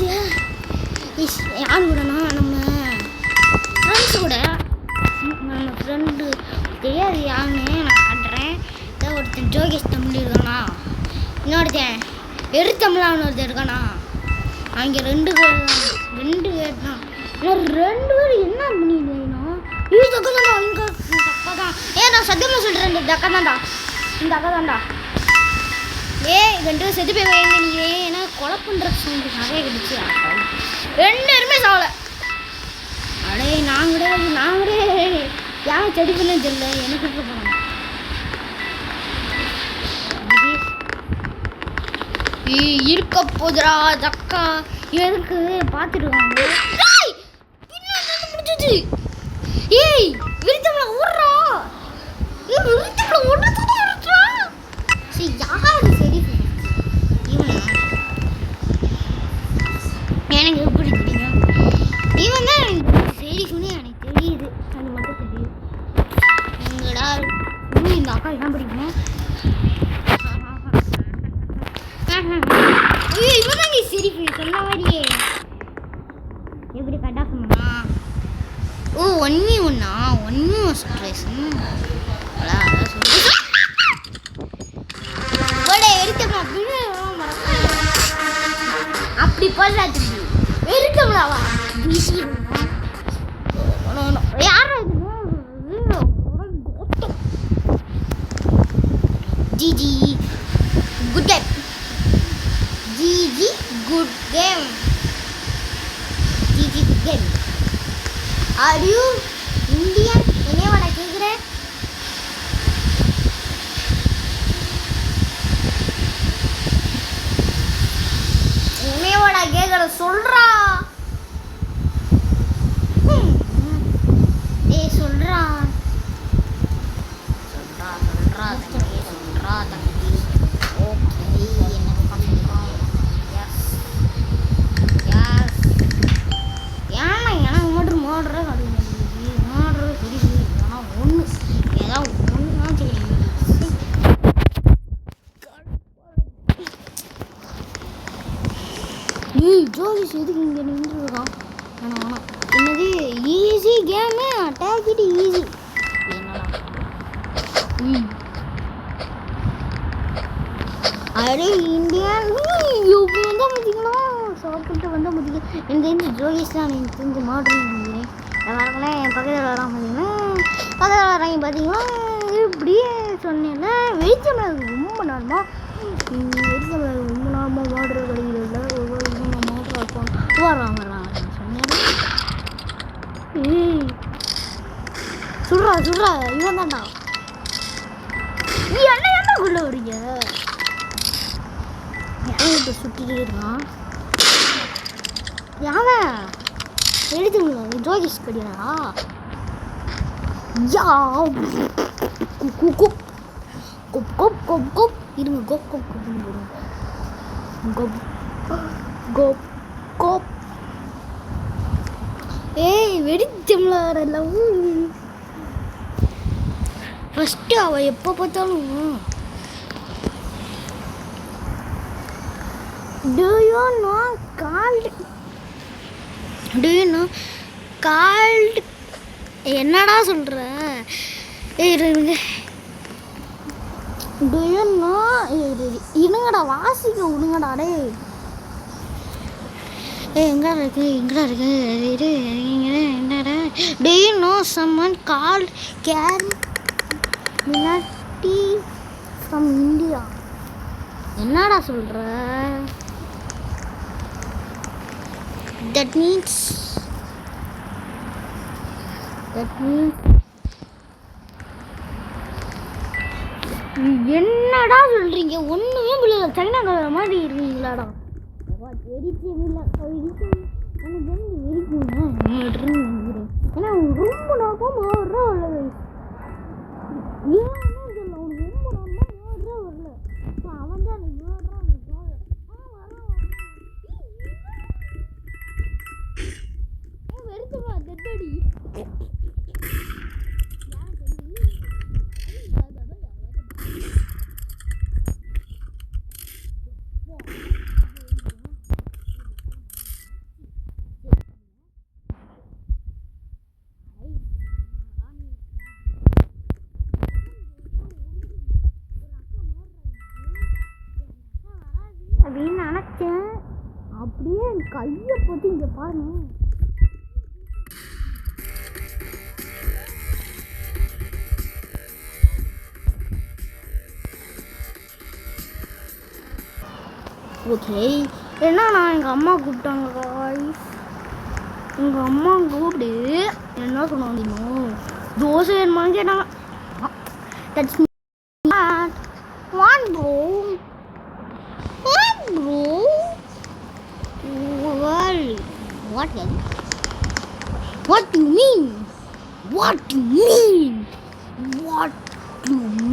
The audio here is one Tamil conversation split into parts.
யார் கூடனா நம்ம ஃப்ரெண்ட்ஸு கூட நம்ம ஃப்ரெண்டு தெரியாது யாருன்னு நான் காட்டுறேன். ஏதாவது ஒருத்தன் ஜோகேஷ் தமிழ் இருக்கானா, இன்னொருத்தன் எருத்தமிழான்னு ஒருத்தர் இருக்கானா. அவங்க ரெண்டு பேர் தான். ஆனால் 2 பேர் என்ன பண்ணிடுவேன்னா இது அக்கா தான்டா, இங்கே இந்த அக்கா தான். நான் சத்தியமாக சொல்கிறேன், இந்த அக்கா தான்டா, இந்த அக்கா தான்டா. 2 பேர் செத்து போய் நினைக்கிறேன். ஏன்னா கொலை பண்ணுற சவுண்டு நிறைய கிடைச்சி 2 பேருமே சாவலை. அடே நாங்களே யாரும் செடி பண்ண தெரியல. எனக்கு இருக்க போனோம் இருக்க போதுரா தக்கா எதுக்கு பார்த்துருவாங்க. முடிஞ்சிச்சு. ஏய் விருத்தம்ல ஓடுறா, விருத்தம்ல ஓடுறா. சரி யாரு சரி எனக்கு எப்படி தெரியும்? இவன் தான் எனக்கு சரி சொன்னி எனக்கு தெரியுது. அது மட்டும் தெரியுது. எங்கடா இந்த அக்கா என்ன படிக்கணும்? இவன் தான் நீ சரி சொன்ன மாதிரியே எப்படி கரெக்டாக சொன்னா? ஓ 1v1 ஸ்ட்ரெஸ் அதான் சொல்லி எடுத்தமா அப்படி போடுறாது வெறுக்கம்லாவா யாரும் GG good game, GG good game, GG good game. Are you Indian? என்னையோட கேட்குறேன். உன்னையோட கேட்குற சொல்றா. ஏய் சொல்றா தம்பி. ஓகே என்னப்பா சொல்கிறான்? எஸ் ஏன்னா எனக்கு மட்டும் மோடுற கிடையாது, மோடுற தெரியுது. ஆனால் ஒன்று ஏதாவது ஒன்றுனா தெரியும். ஜோகிஷ் எதுக்கு இங்கே நின்றுருக்கான்? ஆனால் என்னது easy game, attack it easy. என்னடா அடே இந்தியன் இப்படி வந்தால் பார்த்தீங்களா, சாப்பிட்டு வந்தால் பார்த்தீங்கன்னா எனக்கு தெரிஞ்சு ஜோகிஷ் தான் எனக்கு தெரிஞ்சு மாடுறேன் நினைக்கிறேன். வரங்களேன் என் பக்கத்தில் வரான் பார்த்தீங்கன்னா, பக்கத்தில் வராங்க பார்த்தீங்களா. இப்படியே சொன்னேன்ல வெளிச்சமில் ரொம்ப நார்மா, வெளிச்சமில் ரொம்ப நார்மாக மாடுற கிடைக்கிறதில்ல. ஒவ்வொரு நான் மாடுறா இருப்பான் வரான் சொன்னேன். சொல்றா இவன் தான்டா. நீ என்ன ஏன்டா உள்ள வரீங்க? யார்கிட்ட சுட்டிகிட்டே இருக்கான்? யாவன் எழுதுங்க ஜோகிஷ் கிடையாதா? யா கோப் இருங்க, கோப். ஏய் வெடிச்சம்ல ஃபஸ்ட்டு அவள் எப்போ பார்த்தாலும் do you know called என்னடா சொல்கிற? do you know இனுங்கடா வாசிக்க விடுங்கடா. டே எங்கடா இருக்கு என்னடா? do you know someone called Minati from India? என்னடா சொல்ற? that means என்னடா சொல்றீங்க? ஒண்ணுமே புரியல. சைனாக்கார மாதிரி இருக்கீங்களாடா. ஏன்னா ரொம்ப நாட்டம் வரல. ஏன் சொல்ல உனக்கு ரொம்ப நாட்டம் வரல. அவன் தான் வெறுத்துவா தெட்டடி. அப்படியே என் கையை பற்றி இங்கே பாருங்க. ஓகே, என்னன்னா எங்கள் அம்மா கூப்பிட்டாங்க காய்ஸ். எங்கள் அம்மா கூப்பிட்டு என்ன சொன்னாங்க தெரியுமா, தோசை வேணுமான்னு கேட்டாங்க. That's one bro. Well, what do you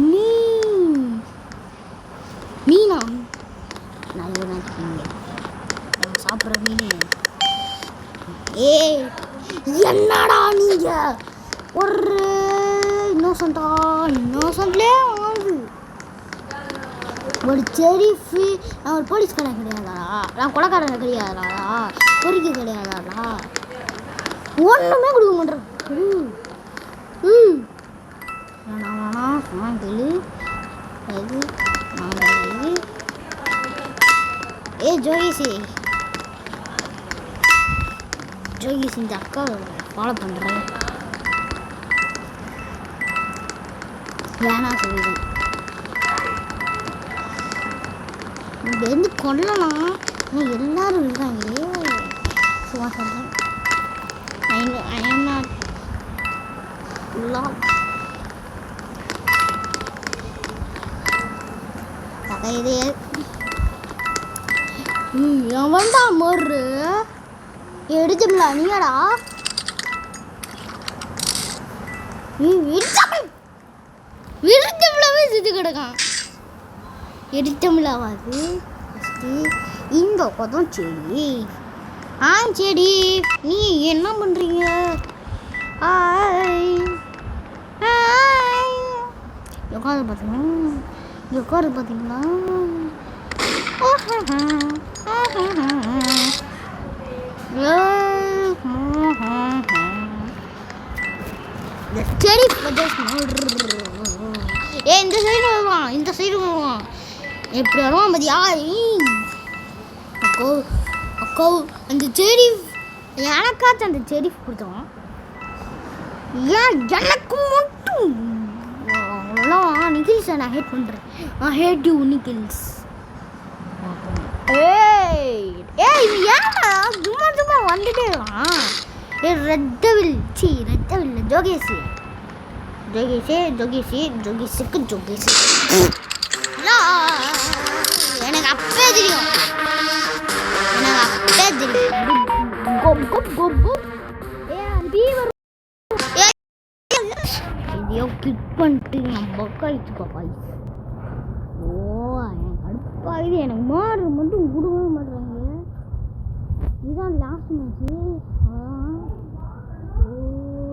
mean? Meena நல்ல நாட்டுங்க சாப்பிட்ற மீன். ஏய் என்னடா நீங்க ஒரு இன்னோசன்ட்லே ஆகுது. ஒரு செரிஃபு நான் ஒரு போலீஸ்காரன் கிடையாதா, நான் கொலைக்காரன் கிடையாதா, பொறிக்க கிடையாதா, ஒன்றுமே கொடுக்க மாட்டேன். வேணா சாங்கிலு அது நாங்கள். ஏ ஜோகேஷ் இந்த அக்கா ஃபாலோ பண்ணுறேன். வேணா சொல்லுது இங்கேருந்து கொல்லலாம். எல்லாரும் இருக்காங்க. சும்மா சொல்கிறேன். எவன்டா மறு எடுத்துடல நீடா நீ விருத்தமிழாவே சுற்றி கிடக்கான். எடுத்தமிழாவாது இந்த பக்கம் செடி. செடி நீ என்ன பண்ணுறீங்க? உட்காந்து பார்த்தீங்களா? செடி இந்த சைடு வருவான் எப்படி வருவான் மதியா? அக்கோ அந்த செடி எனக்காச்சும் அந்த செடி கொடுத்தோம். ஏன் எனக்கு மட்டும் அவ்வளோதான். நிகில்ஸை நான் ஹேட் பண்ணுறேன். Hate you Nikhils. ஏன்டா சும்மா வந்துட்டே இருக்கான்? ரெட்டவில் ஜோகேஷுக்கு எனக்கு அப்பே தெரியும். இதையோ கிளிக் பண்ணிட்டு நம்ம கழிச்சுக்கோ. கடுப்பாகுது எனக்கு. மாறு மட்டும் விடவே மாட்டுறாங்க. இதுதான் லாஸ்ட் மேட்ச்சு.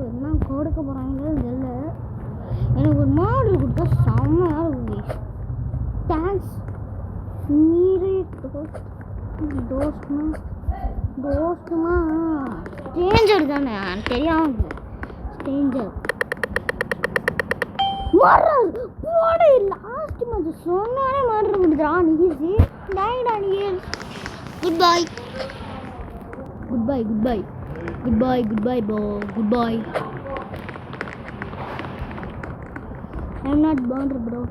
என்ன கொடுக்க போகிறாங்கன்னு தெரியல. எனக்கு ஒரு மாடு கொடுத்தா செம்மையாக இருக்கு. தேங்க்ஸ். நீரே தோஸ்துமா ஸ்ட்ரேஞ்சர் தானே தெரியாம ஸ்ட்ரேஞ்சர் மாறுறாரு போடு. லாஸ்ட் மேட்ச் சொன்னாலே மாறுற முடியுதா? நிகிசி டைடா Nikhil. Goodbye bro. Goodbye. I'm not bound bro.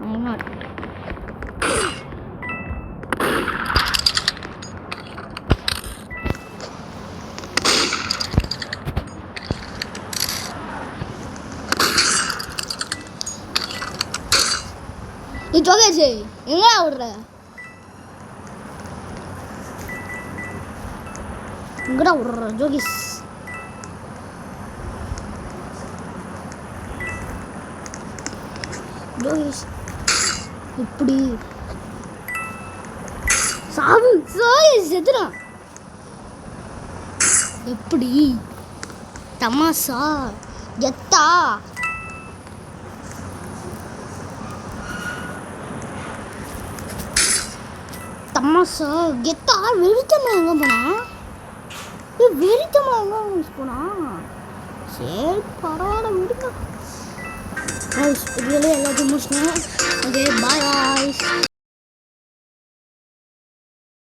I'm not. நீ ஜோகேஷ் எங்கடா விடுற? எங்கடா விடுற ஜோகேஷ்? இப்படி சாவு செத்துறான். எப்படி தமாசா எத்தா? தமாசா கெத்தா? வெறித்தமா எங்கே போனா? வெறித்தமா எங்கே மிஸ் போனா? சரி பரவாயில்ல விடுங்க. எல்லாத்தையும் முடிச்சுனேன். Okay bye.